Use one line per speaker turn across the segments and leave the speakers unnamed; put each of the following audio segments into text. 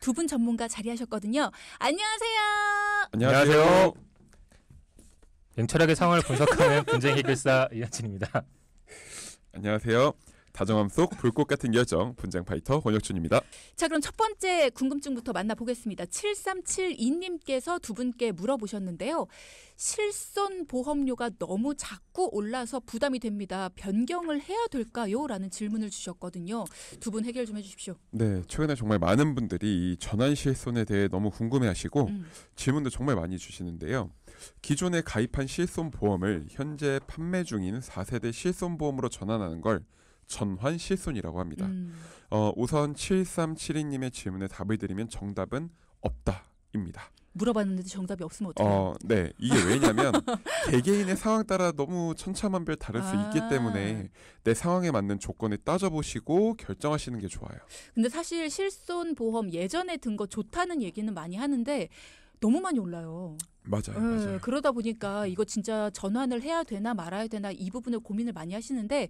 두 분 전문가 자리하셨거든요. 안녕하세요.
안녕하세요.
냉철하게 상황을 분석하는 분쟁 해결사 이한진입니다.
안녕하세요. 다정함 속 불꽃 같은 열정 분쟁 파이터 권혁준입니다.
자, 그럼 첫 번째 궁금증부터 만나보겠습니다. 7372님께서 두 분께 물어보셨는데요. 실손보험료가 너무 자꾸 올라서 부담이 됩니다. 변경을 해야 될까요? 라는 질문을 주셨거든요. 두 분 해결 좀 해주십시오.
네, 최근에 정말 많은 분들이 이 전환 실손에 대해 너무 궁금해하시고 질문도 정말 많이 주시는데요. 기존에 가입한 실손보험을 현재 판매 중인 4세대 실손보험으로 전환하는 걸 전환 실손이라고 합니다. 우선 7372님의 질문에 답을 드리면 정답은 없다입니다.
물어봤는데 정답이 없으면 어떡해요?
네, 이게 왜냐면 개개인의 상황 따라 너무 천차만별 다를 수 있기 때문에 내 상황에 맞는 조건을 따져보시고 결정하시는 게 좋아요.
근데 사실 실손보험 예전에 든 거 좋다는 얘기는 많이 하는데 너무 많이 올라요.
맞아요.
그러다 보니까 이거 진짜 전환을 해야 되나 말아야 되나 이 부분을 고민을 많이 하시는데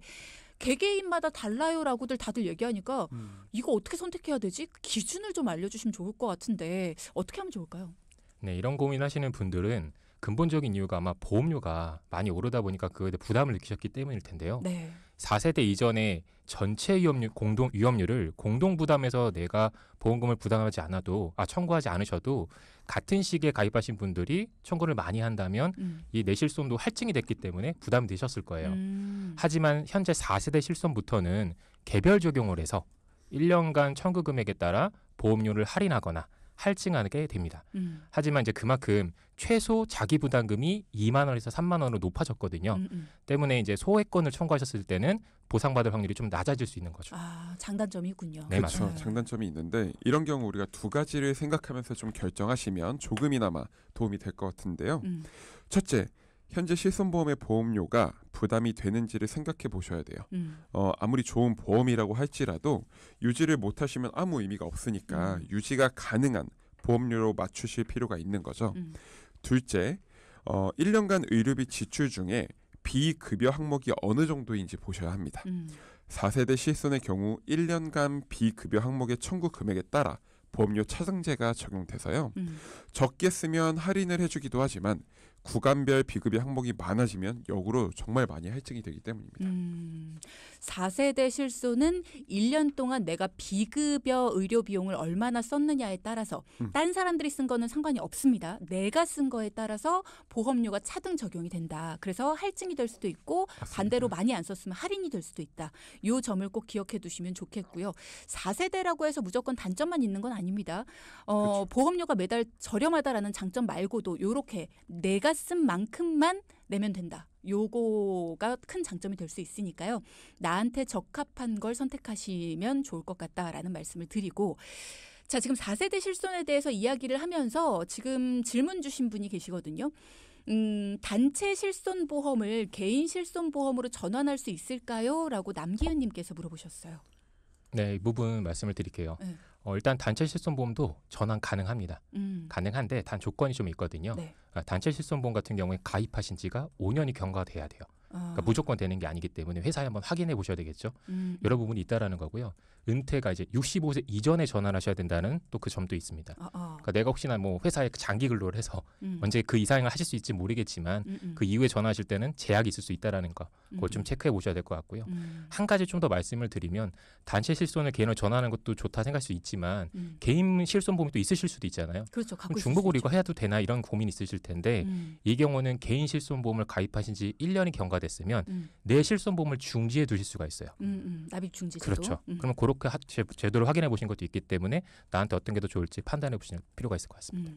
개개인마다 달라요라고들 다들 얘기하니까 이거 어떻게 선택해야 되지? 기준을 좀 알려주시면 좋을 것 같은데 어떻게 하면 좋을까요?
네, 이런 고민하시는 분들은 근본적인 이유가 아마 보험료가 많이 오르다 보니까 그거에 대해 부담을 느끼셨기 때문일 텐데요.
네. 4세대
이전에 전체 위험료를 공동 부담해서 내가 보험금을 부담하지 않아도 청구하지 않으셔도 같은 시기에 가입하신 분들이 청구를 많이 한다면 이 내실손도 할증이 됐기 때문에 부담이 되셨을 거예요. 하지만 현재 4세대 실손부터는 개별 적용을 해서 1년간 청구 금액에 따라 보험료를 할인하거나 할증하게 됩니다. 하지만 이제 그만큼 최소 자기 부담금이 2만 원에서 3만 원으로 높아졌거든요. 때문에 이제 소액권을 청구하셨을 때는 보상받을 확률이 좀 낮아질 수 있는 거죠.
장단점이 있군요.
네,
그렇죠.
맞습니다.
장단점이 있는데 이런 경우 우리가 두 가지를 생각하면서 좀 결정하시면 조금이나마 도움이 될 것 같은데요. 첫째, 현재 실손보험의 보험료가 부담이 되는지를 생각해 보셔야 돼요. 아무리 좋은 보험이라고 할지라도 유지를 못하시면 아무 의미가 없으니까 유지가 가능한 보험료로 맞추실 필요가 있는 거죠. 둘째, 1년간 의료비 지출 중에 비급여 항목이 어느 정도인지 보셔야 합니다. 4세대 실손의 경우 1년간 비급여 항목의 청구 금액에 따라 보험료 차등제가 적용돼서요. 적게 쓰면 할인을 해주기도 하지만 구간별 비급여 항목이 많아지면 역으로 정말 많이 할증이 되기 때문입니다.
4세대 실손은 1년 동안 내가 비급여 의료 비용을 얼마나 썼느냐에 따라서 딴 사람들이 쓴 거는 상관이 없습니다. 내가 쓴 거에 따라서 보험료가 차등 적용이 된다. 그래서 할증이 될 수도 있고
맞습니다.
반대로 많이 안 썼으면 할인이 될 수도 있다. 이 점을 꼭 기억해 두시면 좋겠고요. 4세대라고 해서 무조건 단점만 있는 건 아닙니다.
그렇죠.
보험료가 매달 저렴하다라는 장점 말고도 이렇게 내가 쓴 만큼만 내면 된다. 요거가 큰 장점이 될 수 있으니까요. 나한테 적합한 걸 선택하시면 좋을 것 같다라는 말씀을 드리고, 자, 지금 4세대 실손에 대해서 이야기를 하면서 지금 질문 주신 분이 계시거든요. 단체 실손보험을 개인 실손보험으로 전환할 수 있을까요? 라고 남기은 님께서 물어보셨어요.
네, 이 부분 말씀을 드릴게요.
네.
일단 단체 실손보험도 전환 가능합니다. 가능한데 단 조건이 좀 있거든요.
네.
단체 실손보험 같은 경우에 가입하신 지가 5년이 경과돼야 돼요. 그러니까 무조건 되는 게 아니기 때문에 회사에 한번 확인해 보셔야 되겠죠. 여러 부분이 있다라는 거고요. 은퇴가 이제 65세 이전에 전환하셔야 된다는 또 그 점도 있습니다. 그러니까 내가 혹시나 뭐 회사에 장기 근로를 해서 언제 그 이상을 하실 수 있을지 모르겠지만 그 이후에 전환하실 때는 제약이 있을 수 있다라는 거 그걸 좀 체크해 보셔야 될 것 같고요. 한 가지 좀 더 말씀을 드리면 단체 실손을 개인으로 전환하는 것도 좋다 생각할 수 있지만 개인 실손보험이 또 있으실 수도 있잖아요.
그렇죠. 갖고
그럼
있을
중복을
수
이거
있죠.
해도 되나 이런 고민이 있으실 텐데 이 경우는 개인 실손보험을 가입하신 지 1년이 경과됐으면 내 실손보험을 중지해 두실 수가 있어요.
납입 중지제도.
그렇죠. 그러면 그렇게 제도를 확인해 보신 것도 있기 때문에 나한테 어떤 게 더 좋을지 판단해 보시는 필요가 있을 것 같습니다.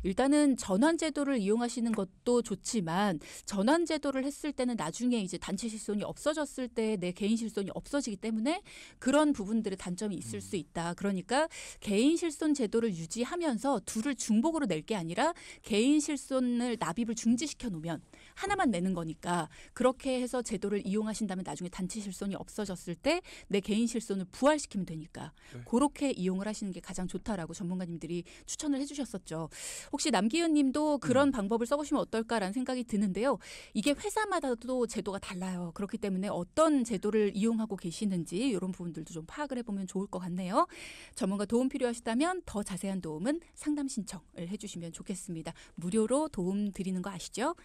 일단은 전환제도를 이용하시는 것도 좋지만 전환제도를 했을 때는 나중에 이제 단체 실손이 없어졌을 때 내 개인 실손이 없어지기 때문에 그런 부분들의 단점이 있을 수 있다. 그러니까 개인 실손 제도를 유지하면서 둘을 중복으로 낼 게 아니라 개인 실손을 납입을 중지시켜 놓으면 하나만 내는 거니까 그렇게 해서 제도를 이용하신다면 나중에 단체 실손이 없어졌을 때 내 개인 실손을 부활시키면 되니까 그렇게 이용을 하시는 게 가장 좋다라고 전문가님들이 추천 추천을 해주셨었죠. 혹시 남기은 님도 그런 방법을 써보시면 어떨까라는 생각이 드는데요. 이게 회사마다도 제도가 달라요. 그렇기 때문에 어떤 제도를 이용하고 계시는지 이런 부분들도 좀 파악을 해보면 좋을 것 같네요. 전문가 도움 필요하시다면 더 자세한 도움은 상담 신청을 해주시면 좋겠습니다. 무료로 도움 드리는 거 아시죠?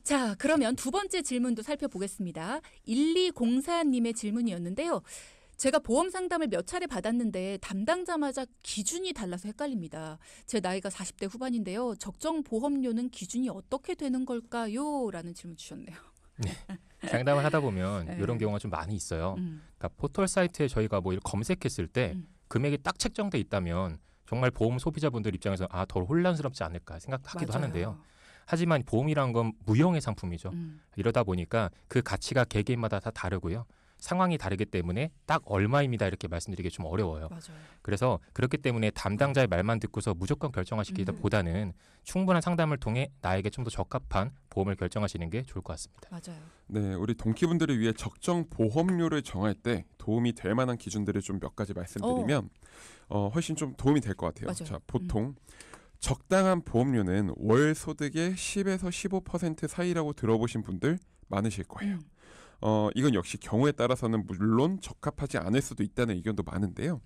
자, 그러면 두 번째 질문도 살펴보겠습니다. 1204님의 질문이었는데요. 제가 보험 상담을 몇 차례 받았는데 담당자마다 기준이 달라서 헷갈립니다. 제 나이가 40대 후반인데요. 적정 보험료는 기준이 어떻게 되는 걸까요? 라는 질문 주셨네요.
상담을 하다 보면
네.
이런 경우가 좀 많이 있어요. 그러니까 포털 사이트에 저희가 뭐 이렇게 검색했을 때 금액이 딱 책정돼 있다면 정말 보험 소비자분들 입장에서 덜 혼란스럽지 않을까 생각하기도
맞아요.
하는데요. 하지만 보험이란 건 무형의 상품이죠. 이러다 보니까 그 가치가 개개인마다 다 다르고요. 상황이 다르기 때문에 딱 얼마입니다 이렇게 말씀드리기 좀 어려워요.
맞아요.
그래서 그렇기 때문에 담당자의 말만 듣고서 무조건 결정하시기보다는 충분한 상담을 통해 나에게 좀 더 적합한 보험을 결정하시는 게 좋을 것 같습니다.
맞아요.
네, 우리 동키분들을 위해 적정 보험료를 정할 때 도움이 될 만한 기준들을 좀 몇 가지 말씀드리면 훨씬 좀 도움이 될 것 같아요.
맞아요.
자, 보통 적당한 보험료는 월 소득의 10에서 15% 사이라고 들어보신 분들 많으실 거예요. 이건 역시 경우에 따라서는 물론 적합하지 않을 수도 있다는 의견도 많은데요.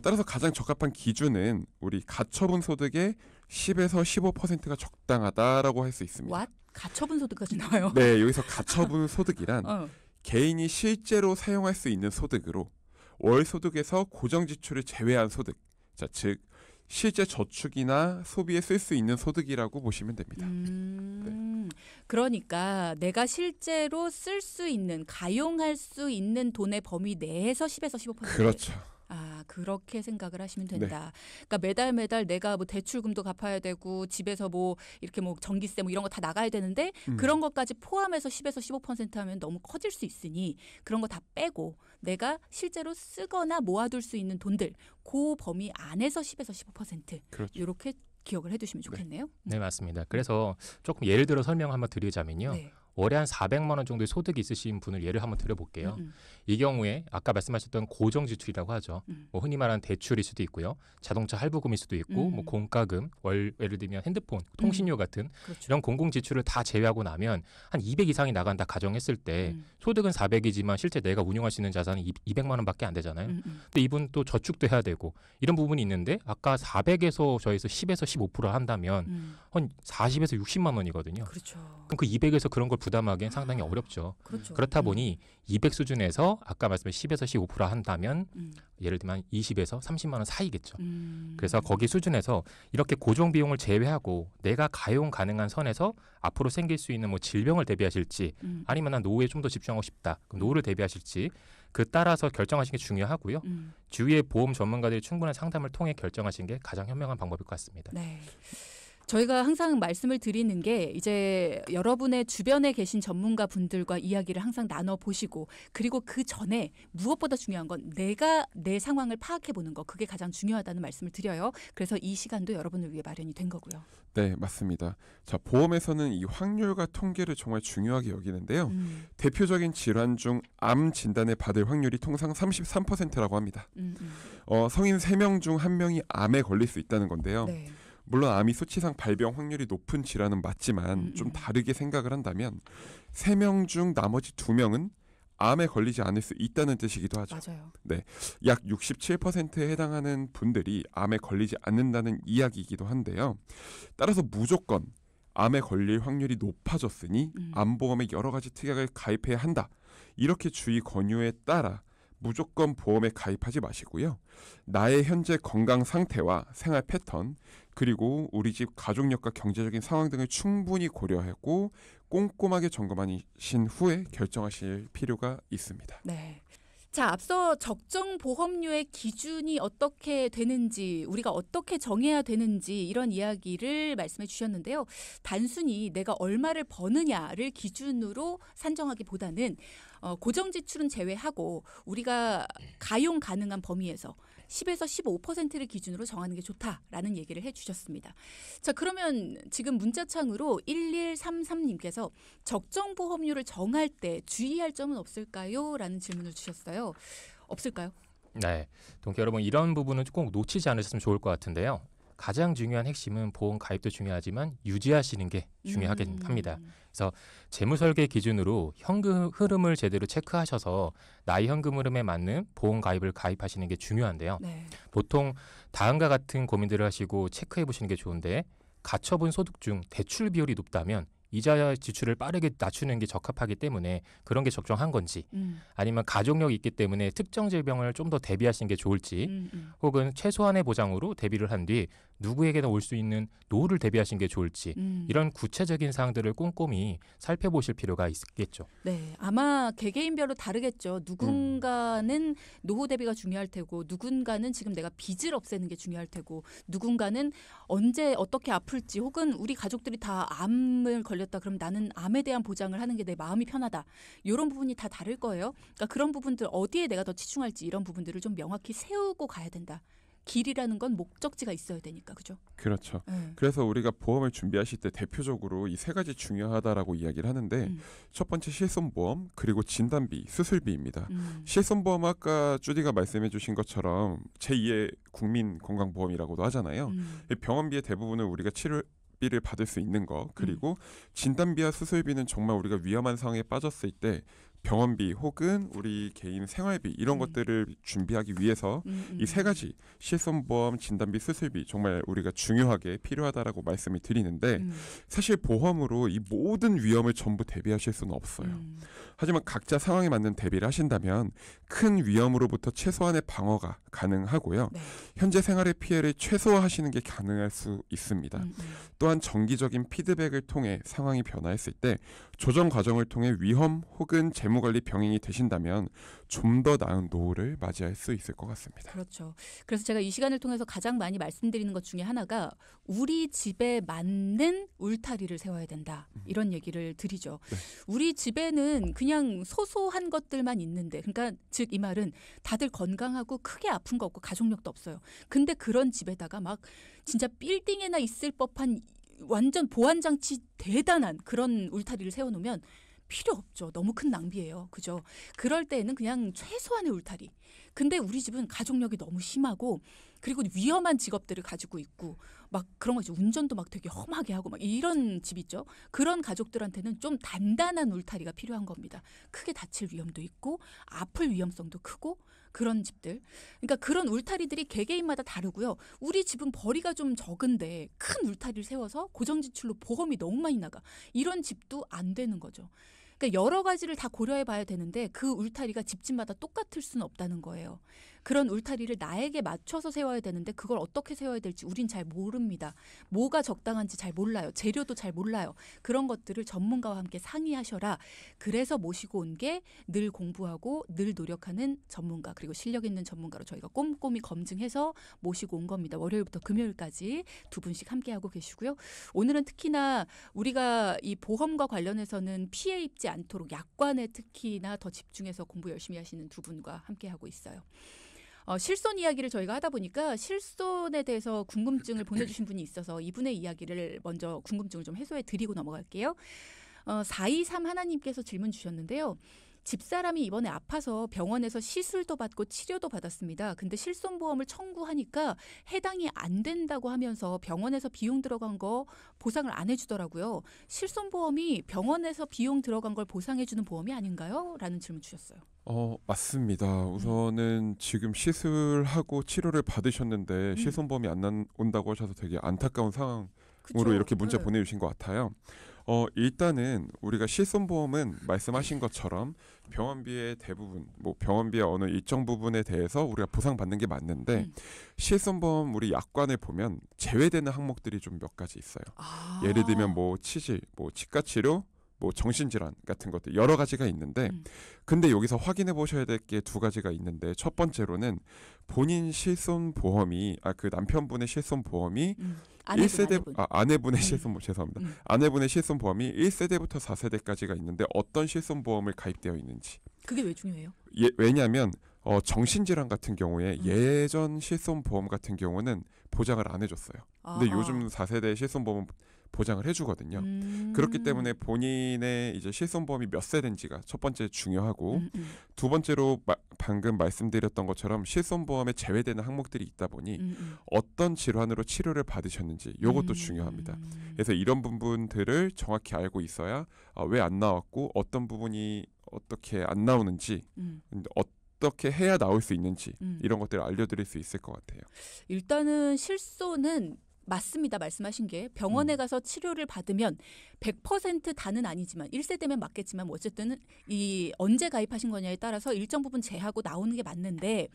따라서 가장 적합한 기준은 우리 가처분 소득의 10에서 15%가 적당하다라고 할 수 있습니다.
What? 가처분 소득까지 나와요?
네, 여기서 가처분 소득이란
어.
개인이 실제로 사용할 수 있는 소득으로 월 소득에서 고정 지출을 제외한 소득, 자, 즉 실제 저축이나 소비에 쓸 수 있는 소득이라고 보시면 됩니다.
그러니까 내가 실제로 쓸 수 있는, 가용할 수 있는 돈의 범위 내에서 10에서 15%.
그렇죠.
그렇게 생각을 하시면 된다. 그러니까 매달 내가 뭐 대출금도 갚아야 되고 집에서 뭐 이렇게 뭐 전기세 뭐 이런 거 다 나가야 되는데 그런 것까지 포함해서 10에서 15% 하면 너무 커질 수 있으니 그런 거 다 빼고 내가 실제로 쓰거나 모아둘 수 있는 돈들 그 범위 안에서 10에서 15%
그렇죠.
이렇게 기억을 해두시면 좋겠네요.
네, 맞습니다. 그래서 조금 예를 들어 설명 한번 드리자면요.
네.
월에 한 400만 원 정도의 소득이 있으신 분을 예를 한번 들어볼게요. 이 경우에 아까 말씀하셨던 고정 지출이라고 하죠. 뭐 흔히 말하는 대출일 수도 있고요. 자동차 할부금일 수도 있고 뭐 공과금, 예를 들면 핸드폰, 통신료 같은
그렇죠.
이런 공공 지출을 다 제외하고 나면 한 200 이상이 나간다 가정했을 때 소득은 400이지만 실제 내가 운용할 수 있는 자산은 200만 원밖에 안 되잖아요. 근데 이분 또 저축도 해야 되고 이런 부분이 있는데 아까 400에서 저에서 10에서 15% 한다면 한 40에서 60만 원이거든요.
그렇죠.
그럼 그 200에서 그런 걸 부담하기엔 상당히 어렵죠.
그렇죠.
그렇다 보니 200 수준에서 아까 말씀한 10에서 15% 한다면 예를 들면 20에서 30만 원 사이겠죠. 그래서 거기 수준에서 이렇게 고정 비용을 제외하고 내가 가용 가능한 선에서 앞으로 생길 수 있는 뭐 질병을 대비하실지 아니면 난 노후에 좀 더 집중하고 싶다. 그럼 노후를 대비하실지 그 따라서 결정하시는 게 중요하고요. 주위의 보험 전문가들이 충분한 상담을 통해 결정하시는 게 가장 현명한 방법일 것 같습니다.
네. 저희가 항상 말씀을 드리는 게 이제 여러분의 주변에 계신 전문가 분들과 이야기를 항상 나눠보시고 그리고 그 전에 무엇보다 중요한 건 내가 내 상황을 파악해보는 거 그게 가장 중요하다는 말씀을 드려요. 그래서 이 시간도 여러분을 위해 마련이 된 거고요.
네, 맞습니다. 자, 보험에서는 이 확률과 통계를 정말 중요하게 여기는데요. 대표적인 질환 중 암 진단을 받을 확률이 통상 33%라고 합니다. 성인 3명 중 1명이 암에 걸릴 수 있다는 건데요.
네.
물론 암이 수치상 발병 확률이 높은 질환은 맞지만 좀 다르게 생각을 한다면 3명 중 나머지 2명은 암에 걸리지 않을 수 있다는 뜻이기도 하죠.
맞아요.
네, 약 67%에 해당하는 분들이 암에 걸리지 않는다는 이야기이기도 한데요. 따라서 무조건 암에 걸릴 확률이 높아졌으니 암보험에 여러 가지 특약을 가입해야 한다. 이렇게 주의 권유에 따라 무조건 보험에 가입하지 마시고요. 나의 현재 건강 상태와 생활 패턴 그리고 우리 집 가족력과 경제적인 상황 등을 충분히 고려하고 꼼꼼하게 점검하신 후에 결정하실 필요가 있습니다.
네. 자, 앞서 적정 보험료의 기준이 어떻게 되는지, 우리가 어떻게 정해야 되는지 이런 이야기를 말씀해 주셨는데요. 단순히 내가 얼마를 버느냐를 기준으로 산정하기보다는 고정 지출은 제외하고 우리가 가용 가능한 범위에서 10에서 15%를 기준으로 정하는 게 좋다라는 얘기를 해주셨습니다. 자, 그러면 지금 문자창으로 1133님께서 적정 보험료를 정할 때 주의할 점은 없을까요? 라는 질문을 주셨어요. 없을까요?
네, 동기 여러분 이런 부분은 꼭 놓치지 않으셨으면 좋을 것 같은데요. 가장 중요한 핵심은 보험 가입도 중요하지만 유지하시는 게 중요하긴 합니다. 그래서 재무설계 기준으로 현금 흐름을 제대로 체크하셔서 나의 현금 흐름에 맞는 보험 가입을 가입하시는 게 중요한데요.
네.
보통 다음과 같은 고민들을 하시고 체크해 보시는 게 좋은데 가처분 소득 중 대출 비율이 높다면 이자 지출을 빠르게 낮추는 게 적합하기 때문에 그런 게 적정한 건지 아니면 가족력이 있기 때문에 특정 질병을 좀 더 대비하시는 게 좋을지 혹은 최소한의 보장으로 대비를 한 뒤 누구에게나 올 수 있는 노후를 대비하시는 게 좋을지 이런 구체적인 사항들을 꼼꼼히 살펴보실 필요가 있겠죠.
네, 아마 개개인별로 다르겠죠. 누군가는 노후 대비가 중요할 테고 누군가는 지금 내가 빚을 없애는 게 중요할 테고 누군가는 언제 어떻게 아플지 혹은 우리 가족들이 다 암을 걸렸다 그럼 나는 암에 대한 보장을 하는 게 내 마음이 편하다. 이런 부분이 다 다를 거예요. 그러니까 그런 부분들 어디에 내가 더 치중할지 이런 부분들을 좀 명확히 세우고 가야 된다. 길이라는 건 목적지가 있어야 되니까 그죠?
그렇죠. 그래서 우리가 보험을 준비하실 때 대표적으로 이 세 가지 중요하다라고 이야기를 하는데 첫 번째 실손보험 그리고 진단비, 수술비입니다. 실손보험 아까 주디가 말씀해 주신 것처럼 제2의 국민건강보험이라고도 하잖아요. 병원비의 대부분을 우리가 치료비를 받을 수 있는 거 그리고 진단비와 수술비는 정말 우리가 위험한 상황에 빠졌을 때 병원비 혹은 우리 개인 생활비 이런 것들을 준비하기 위해서 이 세 가지 실손보험, 진단비, 수술비 정말 우리가 중요하게 필요하다라고 말씀을 드리는데 사실 보험으로 이 모든 위험을 전부 대비하실 수는 없어요. 하지만 각자 상황에 맞는 대비를 하신다면 큰 위험으로부터 최소한의 방어가 가능하고요.
네.
현재 생활의 피해를 최소화하시는 게 가능할 수 있습니다. 또한 정기적인 피드백을 통해 상황이 변화했을 때 조정 과정을 통해 위험 혹은 재무관리 병행이 되신다면 좀 더 나은 노후를 맞이할 수 있을 것 같습니다.
그렇죠. 그래서 제가 이 시간을 통해서 가장 많이 말씀드리는 것 중에 하나가 우리 집에 맞는 울타리를 세워야 된다. 이런 얘기를 드리죠.
네.
우리 집에는 그냥 소소한 것들만 있는데 그러니까 즉 이 말은 다들 건강하고 크게 아픈 거 없고 가족력도 없어요. 근데 그런 집에다가 막 진짜 빌딩에나 있을 법한 완전 보안장치 대단한 그런 울타리를 세워놓으면 필요 없죠. 너무 큰 낭비예요. 그죠? 그럴 때는 그냥 최소한의 울타리. 근데 우리 집은 가족력이 너무 심하고 그리고 위험한 직업들을 가지고 있고 막 그런 거죠. 운전도 막 되게 험하게 하고 막 이런 집 있죠. 그런 가족들한테는 좀 단단한 울타리가 필요한 겁니다. 크게 다칠 위험도 있고 아플 위험성도 크고 그런 집들. 그러니까 그런 울타리들이 개개인마다 다르고요. 우리 집은 벌이가 좀 적은데 큰 울타리를 세워서 고정지출로 보험이 너무 많이 나가. 이런 집도 안 되는 거죠. 그러니까 여러 가지를 다 고려해 봐야 되는데 그 울타리가 집집마다 똑같을 수는 없다는 거예요. 그런 울타리를 나에게 맞춰서 세워야 되는데 그걸 어떻게 세워야 될지 우린 잘 모릅니다. 뭐가 적당한지 잘 몰라요. 재료도 잘 몰라요. 그런 것들을 전문가와 함께 상의하셔라. 그래서 모시고 온 게 늘 공부하고 늘 노력하는 전문가 그리고 실력 있는 전문가로 저희가 꼼꼼히 검증해서 모시고 온 겁니다. 월요일부터 금요일까지 두 분씩 함께하고 계시고요. 오늘은 특히나 우리가 이 보험과 관련해서는 피해 입지 않도록 약관에 특히나 더 집중해서 공부 열심히 하시는 두 분과 함께하고 있어요. 실손 이야기를 저희가 하다 보니까 실손에 대해서 궁금증을 보내주신 분이 있어서 이분의 이야기를 먼저 궁금증을 좀 해소해 드리고 넘어갈게요. 423 하나님께서 질문 주셨는데요. 집사람이 이번에 아파서 병원에서 시술도 받고 치료도 받았습니다. 근데 실손보험을 청구하니까 해당이 안 된다고 하면서 병원에서 비용 들어간 거 보상을 안 해주더라고요. 실손보험이 병원에서 비용 들어간 걸 보상해주는 보험이 아닌가요? 라는 질문 주셨어요.
맞습니다. 우선은 지금 시술하고 치료를 받으셨는데 실손보험이 안 온다고 하셔서 되게 안타까운 상황으로
그쵸?
이렇게 문자
네.
보내주신 것 같아요. 일단은 우리가 실손보험은 말씀하신 것처럼 병원비의 대부분, 뭐 병원비의 어느 일정 부분에 대해서 우리가 보상받는 게 맞는데 실손보험 우리 약관을 보면 제외되는 항목들이 좀 몇 가지 있어요. 예를 들면 뭐 치질, 뭐 치과치료, 뭐 정신질환 같은 것들 여러 가지가 있는데 근데 여기서 확인해 보셔야 될 게 두 가지가 있는데 첫 번째로는 본인 실손보험이 그 남편분의 실손보험이 1세대 아내분의 실손보험 죄송합니다. 아내분의 실손보험이 1세대부터 4세대까지가 있는데 어떤 실손보험을 가입되어 있는지.
그게 왜 중요해요?
왜냐하면 정신질환 같은 경우에 예전 실손보험 같은 경우는 보장을 안 해줬어요. 근데 요즘 4세대 실손보험 보장을 해주거든요. 그렇기 때문에 본인의 이제 실손보험이 몇 세대인지가 첫 번째 중요하고 두 번째로 방금 말씀드렸던 것처럼 실손보험에 제외되는 항목들이 있다 보니 어떤 질환으로 치료를 받으셨는지 이것도 중요합니다. 그래서 이런 부분들을 정확히 알고 있어야 왜 안 나왔고 어떤 부분이 어떻게 안 나오는지 어떻게 해야 나올 수 있는지 이런 것들을 알려드릴 수 있을 것 같아요.
일단은 실손은 맞습니다. 말씀하신 게 병원에 가서 치료를 받으면 100% 다는 아니지만 1세대면 맞겠지만 뭐 어쨌든 이 언제 가입하신 거냐에 따라서 일정 부분 제하고 나오는 게 맞는데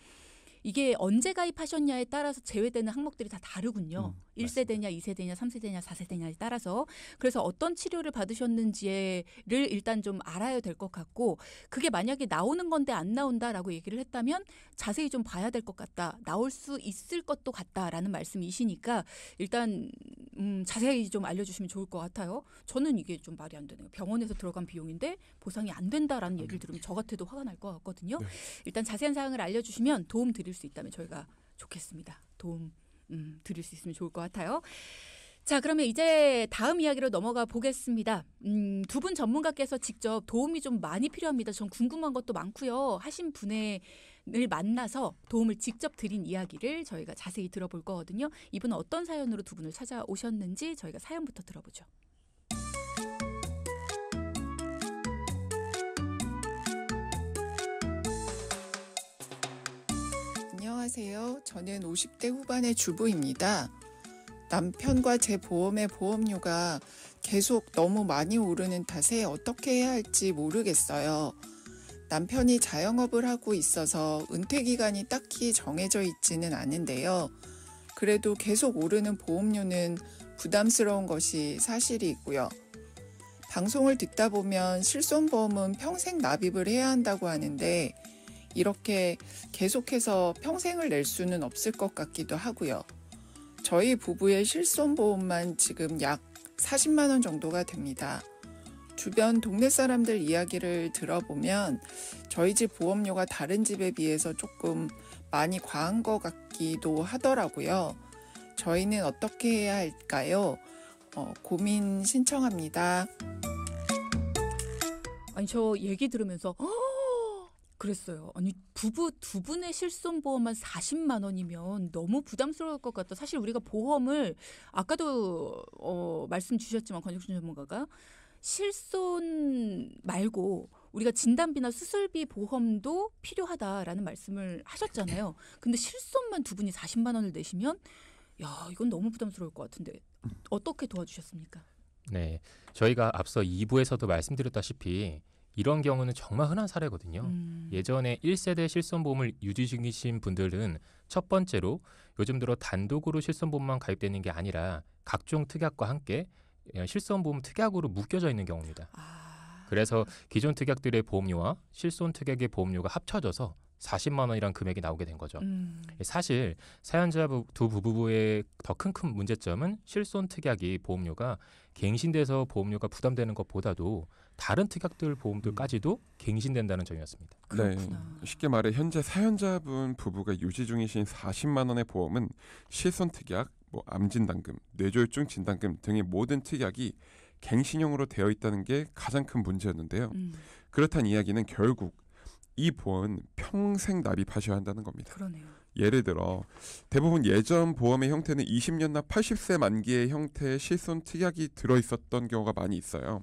이게 언제 가입하셨냐에 따라서 제외되는 항목들이 다 다르군요. 1세대냐, 2세대냐, 3세대냐, 4세대냐에 따라서. 그래서 어떤 치료를 받으셨는지를 일단 좀 알아야 될 것 같고 그게 만약에 나오는 건데 안 나온다라고 얘기를 했다면 자세히 좀 봐야 될 것 같다. 나올 수 있을 것도 같다라는 말씀이시니까 일단 자세히 좀 알려주시면 좋을 것 같아요. 저는 이게 좀 말이 안 되네요. 병원에서 들어간 비용인데 보상이 안 된다라는 얘기를 들으면 저 같아도 화가 날 것 같거든요.
네.
일단 자세한 사항을 알려주시면 도움 드릴 수 있다면 저희가 좋겠습니다. 도움 드릴 수 있으면 좋을 것 같아요. 자, 그러면 이제 다음 이야기로 넘어가 보겠습니다. 두 분 전문가께서 직접 도움이 좀 많이 필요합니다. 전 궁금한 것도 많고요. 하신 분을 만나서 도움을 직접 드린 이야기를 저희가 자세히 들어볼 거거든요. 이분은 어떤 사연으로 두 분을 찾아오셨는지 저희가 사연부터 들어보죠.
안녕하세요. 저는 50대 후반의 주부입니다. 남편과 제 보험의 보험료가 계속 너무 많이 오르는 탓에 어떻게 해야 할지 모르겠어요. 남편이 자영업을 하고 있어서 은퇴 기간이 딱히 정해져 있지는 않은데요. 그래도 계속 오르는 보험료는 부담스러운 것이 사실이고요. 방송을 듣다 보면 실손보험은 평생 납입을 해야 한다고 하는데 이렇게 계속해서 평생을 낼 수는 없을 것 같기도 하고요. 저희 부부의 실손보험만 지금 약 40만 원 정도가 됩니다. 주변 동네 사람들 이야기를 들어보면 저희 집 보험료가 다른 집에 비해서 조금 많이 과한 것 같기도 하더라고요. 저희는 어떻게 해야 할까요? 고민 신청합니다.
아니 저 얘기 들으면서 그랬어요. 아니 부부 두 분의 실손보험만 40만 원이면 너무 부담스러울 것 같다. 사실 우리가 보험을 아까도 말씀 주셨지만 권혁준 전문가가 실손 말고 우리가 진단비나 수술비 보험도 필요하다라는 말씀을 하셨잖아요. 근데 실손만 두 분이 40만 원을 내시면 야 이건 너무 부담스러울 것 같은데 어떻게 도와주셨습니까?
네, 저희가 앞서 2부에서도 말씀드렸다시피 이런 경우는 정말 흔한 사례거든요. 예전에 1세대 실손보험을 유지 중이신 분들은 첫 번째로 요즘 들어 단독으로 실손보험만 가입되는 게 아니라 각종 특약과 함께 실손보험 특약으로 묶여져 있는 경우입니다. 그래서 기존 특약들의 보험료와 실손 특약의 보험료가 합쳐져서 40만 원이란 금액이 나오게 된 거죠. 사실 사연자 두 부부의 더 큰 문제점은 실손 특약이 보험료가 갱신돼서 보험료가 부담되는 것보다도 다른 특약들 보험들까지도 갱신된다는 점이었습니다.
네, 쉽게 말해 현재 사연자분 부부가 유지 중이신 40만 원의 보험은 실손 특약, 암 진단금, 뇌졸중 진단금 등의 모든 특약이 갱신형으로 되어 있다는 게 가장 큰 문제였는데요. 그렇다는 이야기는 결국 이 보험은 평생 납입하셔야 한다는 겁니다.
그러네요.
예를 들어 대부분 예전 보험의 형태는 20년나 80세 만기의 형태의 실손 특약이 들어있었던 경우가 많이 있어요.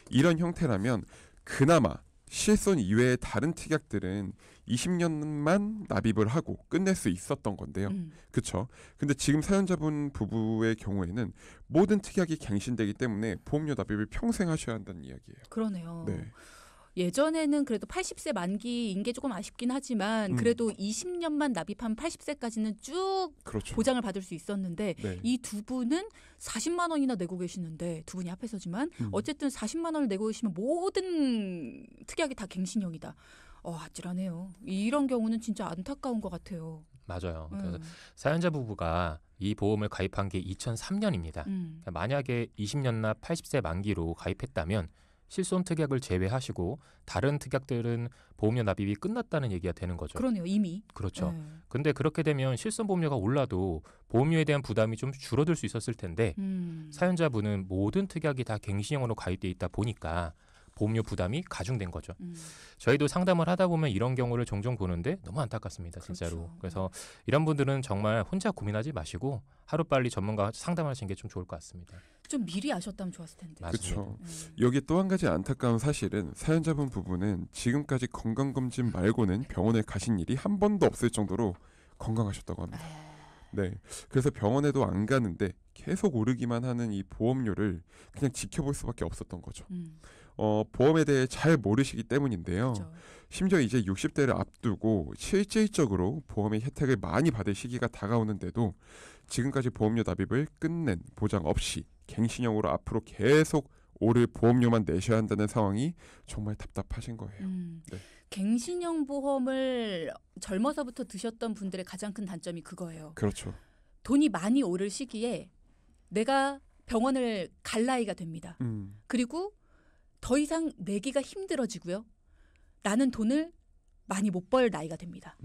이런 형태라면 그나마 실손 이외의 다른 특약들은 20년만 납입을 하고 끝낼 수 있었던 건데요. 그렇죠? 근데 지금 사연자분 부부의 경우에는 모든 특약이 갱신되기 때문에 보험료 납입을 평생 하셔야 한다는 이야기예요.
그러네요.
네.
예전에는 그래도 80세 만기인 게 조금 아쉽긴 하지만 그래도 20년만 납입하면 80세까지는 쭉
그렇죠.
보장을 받을 수 있었는데
네.
이 두 분은 40만 원이나 내고 계시는데 두 분이 합해서지만 어쨌든 40만 원을 내고 계시면 모든 특약이 다 갱신형이다. 아찔하네요. 이런 경우는 진짜 안타까운 것 같아요.
맞아요. 그래서 사연자 부부가 이 보험을 가입한 게 2003년입니다. 만약에 20년나 80세 만기로 가입했다면 실손 특약을 제외하시고 다른 특약들은 보험료 납입이 끝났다는 얘기가 되는 거죠.
그러네요. 이미.
그렇죠.
네.
근데 그렇게 되면 실손 보험료가 올라도 보험료에 대한 부담이 좀 줄어들 수 있었을 텐데 사연자분은 모든 특약이 다 갱신형으로 가입돼 있다 보니까 보험료 부담이 가중된 거죠. 저희도 상담을 하다 보면 이런 경우를 종종 보는데 너무 안타깝습니다. 진짜로.
그렇죠.
그래서 이런 분들은 정말 혼자 고민하지 마시고 하루빨리 전문가와 상담하시는 게 좀 좋을 것 같습니다.
좀 미리 아셨다면 좋았을 텐데.
맞습니다.
그렇죠. 여기 또 한 가지 안타까운 사실은 사연자분 부부는 지금까지 건강검진 말고는 병원에 가신 일이 한 번도 없을 정도로 건강하셨다고 합니다. 네, 그래서 병원에도 안 가는데 계속 오르기만 하는 이 보험료를 그냥 지켜볼 수밖에 없었던 거죠. 보험에 대해 잘 모르시기 때문인데요.
그렇죠.
심지어 이제 60대를 앞두고 실질적으로 보험의 혜택을 많이 받을 시기가 다가오는데도 지금까지 보험료 납입을 끝낸 보장 없이 갱신형으로 앞으로 계속 오를 보험료만 내셔야 한다는 상황이 정말 답답하신 거예요. 네.
갱신형 보험을 젊어서부터 드셨던 분들의 가장 큰 단점이 그거예요.
그렇죠.
돈이 많이 오를 시기에 내가 병원을 갈 나이가 됩니다. 그리고 더 이상 내기가 힘들어지고요. 나는 돈을 많이 못 벌 나이가 됩니다.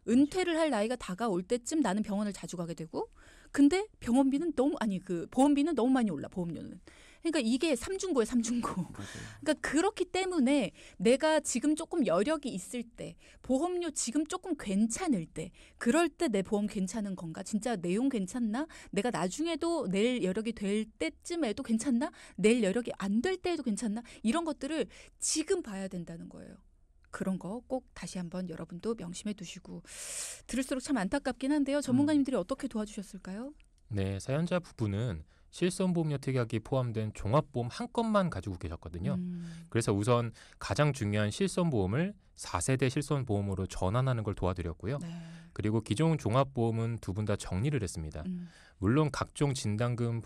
은퇴를 할 나이가 다가올 때쯤 나는 병원을 자주 가게 되고, 근데 병원비는 보험비는 너무 많이 올라, 보험료는. 그러니까 이게 삼중고예요, 삼중고. 그러니까 그렇기 때문에 내가 지금 조금 여력이 있을 때, 보험료 지금 조금 괜찮을 때, 그럴 때 내 보험 괜찮은 건가? 진짜 내용 괜찮나? 내가 나중에도 낼 여력이 될 때쯤에도 괜찮나? 낼 여력이 안 될 때에도 괜찮나? 이런 것들을 지금 봐야 된다는 거예요. 그런 거 꼭 다시 한번 여러분도 명심해 두시고, 들을수록 참 안타깝긴 한데요. 전문가님들이 어떻게 도와주셨을까요?
네, 사연자 부부는 실손보험료 특약이 포함된 종합보험 한 건만 가지고 계셨거든요. 그래서 우선 가장 중요한 실손보험을 4세대 실손보험으로 전환하는 걸 도와드렸고요.
네.
그리고 기존 종합보험은 두 분 다 정리를 했습니다. 물론 각종 진단금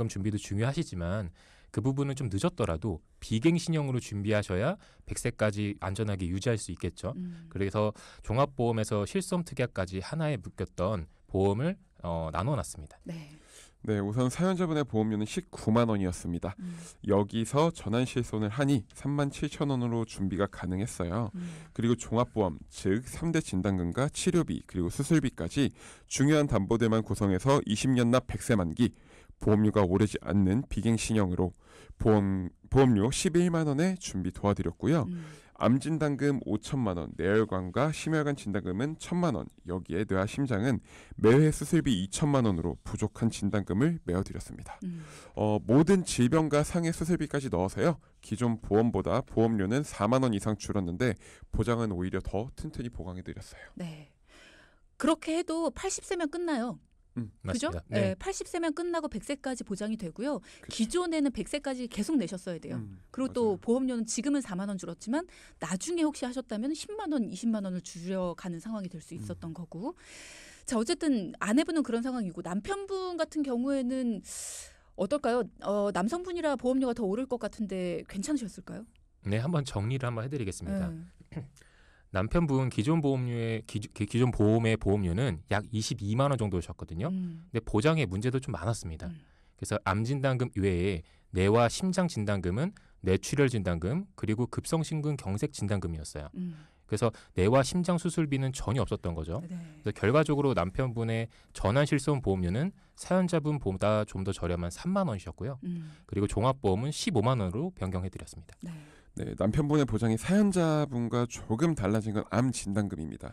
준비도 중요하시지만 그 부분은 좀 늦었더라도 비갱신형으로 준비하셔야 100세까지 안전하게 유지할 수 있겠죠. 그래서 종합보험에서 실손 특약까지 하나에 묶였던 보험을 나눠놨습니다.
네, 우선 사연자분의 보험료는 19만 원이었습니다. 여기서 전환 실손을 하니 37,000원으로 준비가 가능했어요. 그리고 종합보험, 즉 3대 진단금과 치료비 그리고 수술비까지 중요한 담보들만 구성해서 20년 납 100세 만기, 보험료가 오르지 않는 비갱신형으로 보험료 11만 원에 준비 도와드렸고요. 암진단금 5천만 원, 뇌혈관과 심혈관 진단금은 1,000만 원, 여기에 뇌와 심장은 매회 수술비 2천만 원으로 부족한 진단금을 메워드렸습니다. 모든 질병과 상해 수술비까지 넣어서요. 기존 보험보다 보험료는 4만 원 이상 줄었는데 보장은 오히려 더 튼튼히 보강해드렸어요.
네. 그렇게 해도 80세면 끝나요. 그죠?
맞습니다.
네. 80세면 끝나고 100세까지 보장이 되고요.
그쵸.
기존에는 100세까지 계속 내셨어야 돼요. 그리고 또
맞아요.
보험료는 지금은 4만 원 줄었지만 나중에 혹시 하셨다면 10만 원, 20만 원을 줄여가는 상황이 될 수 있었던 거고. 자, 어쨌든 아내분은 그런 상황이고 남편분 같은 경우에는 어떨까요? 남성분이라 보험료가 더 오를 것 같은데 괜찮으셨을까요?
네, 한번 정리를 한번 해드리겠습니다.
네.
남편분 기존 보험의 보험료는 약 22만 원 정도셨거든요. 근데 보장에 문제도 좀 많았습니다. 그래서 암 진단금 외에 뇌와 심장 진단금은 뇌출혈 진단금 그리고 급성심근 경색 진단금이었어요. 그래서 뇌와 심장 수술비는 전혀 없었던 거죠.
네.
그래서 결과적으로 남편분의 전환 실손 보험료는 사연자분보다 좀 더 저렴한 3만 원이셨고요. 그리고 종합보험은 15만 원으로 변경해드렸습니다.
네.
네, 남편분의 보장이 사연자분과 조금 달라진 건 암 진단금입니다.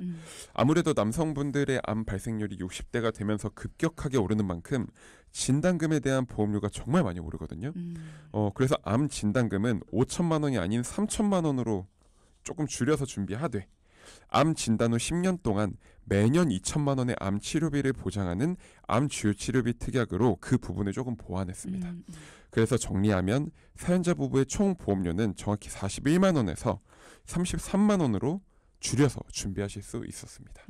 아무래도 남성분들의 암 발생률이 60대가 되면서 급격하게 오르는 만큼 진단금에 대한 보험료가 정말 많이 오르거든요. 그래서 암 진단금은 5천만 원이 아닌 3천만 원으로 조금 줄여서 준비하되 암 진단 후 10년 동안 매년 2천만 원의 암 치료비를 보장하는 암 주요 치료비 특약으로 그 부분을 조금 보완했습니다. 그래서 정리하면 사연자 부부의 총 보험료는 정확히 41만 원에서 33만 원으로 줄여서 준비하실 수 있었습니다.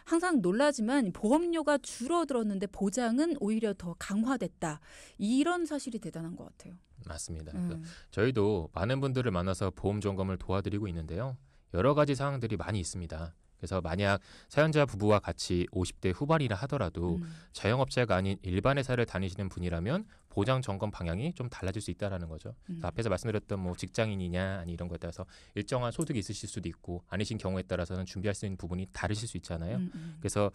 항상 놀라지만 보험료가 줄어들었는데 보장은 오히려 더 강화됐다. 이런 사실이 대단한 것 같아요.
맞습니다. 저희도 많은 분들을 만나서 보험 점검을 도와드리고 있는데요. 여러 가지 사항들이 많이 있습니다. 그래서 만약 사연자 부부와 같이 50대 후반이라 하더라도 자영업자가 아닌 일반 회사를 다니시는 분이라면 보장 점검 방향이 좀 달라질 수 있다라는 거죠. 앞에서 말씀드렸던 뭐 직장인이냐 아니 이런 것에 따라서 일정한 소득이 있으실 수도 있고 아니신 경우에 따라서는 준비할 수 있는 부분이 다르실 수 있잖아요. 그래서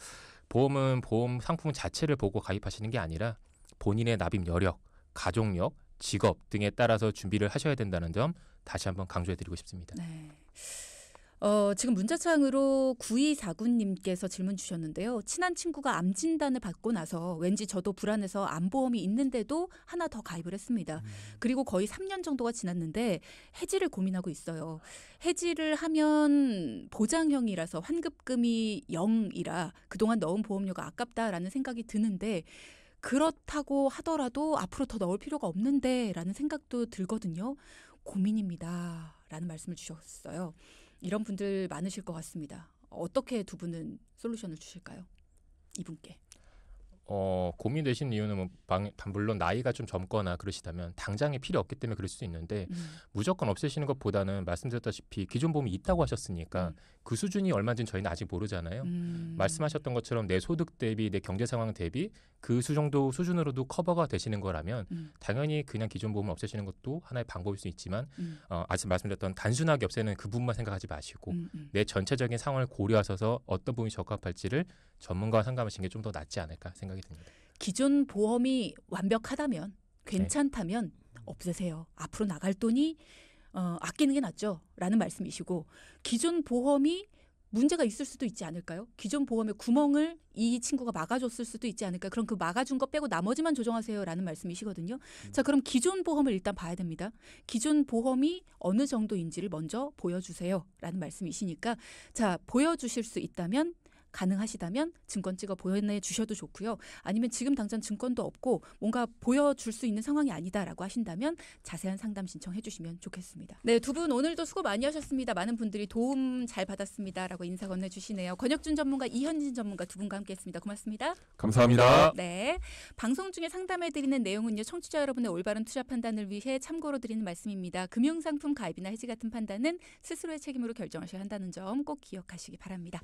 보험은 보험 상품 자체를 보고 가입하시는 게 아니라 본인의 납입 여력, 가족력, 직업 등에 따라서 준비를 하셔야 된다는 점 다시 한번 강조해드리고 싶습니다.
네. 지금 문자창으로 9249님께서 질문 주셨는데요. 친한 친구가 암 진단을 받고 나서 왠지 저도 불안해서 암보험이 있는데도 하나 더 가입을 했습니다. 그리고 거의 3년 정도가 지났는데 해지를 고민하고 있어요. 해지를 하면 보장형이라서 환급금이 0이라 그동안 넣은 보험료가 아깝다라는 생각이 드는데 그렇다고 하더라도 앞으로 더 넣을 필요가 없는데 라는 생각도 들거든요. 고민입니다. 라는 말씀을 주셨어요. 이런 분들 많으실 것 같습니다. 어떻게 두 분은 솔루션을 주실까요? 이분께.
고민되신 이유는 뭐 물론 나이가 좀 젊거나 그러시다면 당장에 필요 없기 때문에 그럴 수 있는데 무조건 없애시는 것보다는 말씀드렸다시피 기존 보험이 있다고 하셨으니까 그 수준이 얼마인지는 저희는 아직 모르잖아요. 말씀하셨던 것처럼 내 소득 대비 내 경제 상황 대비 그 정도 수준으로도 커버가 되시는 거라면 당연히 그냥 기존 보험을 없애시는 것도 하나의 방법일 수 있지만 아직 말씀드렸던 단순하게 없애는 그 부분만 생각하지 마시고 내 전체적인 상황을 고려하셔서 어떤 부분이 적합할지를 전문가와 상담하시는 게 좀 더 낫지 않을까 생각이 듭니다.
기존 보험이 완벽하다면 괜찮다면 없애세요. 앞으로 나갈 돈이 아끼는 게 낫죠. 라는 말씀이시고 기존 보험이 문제가 있을 수도 있지 않을까요? 기존 보험의 구멍을 이 친구가 막아줬을 수도 있지 않을까요? 그럼 그 막아준 거 빼고 나머지만 조정하세요. 라는 말씀이시거든요. 자, 그럼 기존 보험을 일단 봐야 됩니다. 기존 보험이 어느 정도인지를 먼저 보여주세요. 라는 말씀이시니까 자, 보여주실 수 있다면 가능하시다면 증권 찍어 보여주셔도 좋고요. 아니면 지금 당장 증권도 없고 뭔가 보여줄 수 있는 상황이 아니다라고 하신다면 자세한 상담 신청해 주시면 좋겠습니다. 네, 두 분 오늘도 수고 많이 하셨습니다. 많은 분들이 도움 잘 받았습니다라고 인사 건네주시네요. 권혁준 전문가, 이현진 전문가 두 분과 함께했습니다. 고맙습니다.
감사합니다.
네, 방송 중에 상담해드리는 내용은요. 청취자 여러분의 올바른 투자 판단을 위해 참고로 드리는 말씀입니다. 금융상품 가입이나 해지 같은 판단은 스스로의 책임으로 결정하셔야 한다는 점 꼭 기억하시기 바랍니다.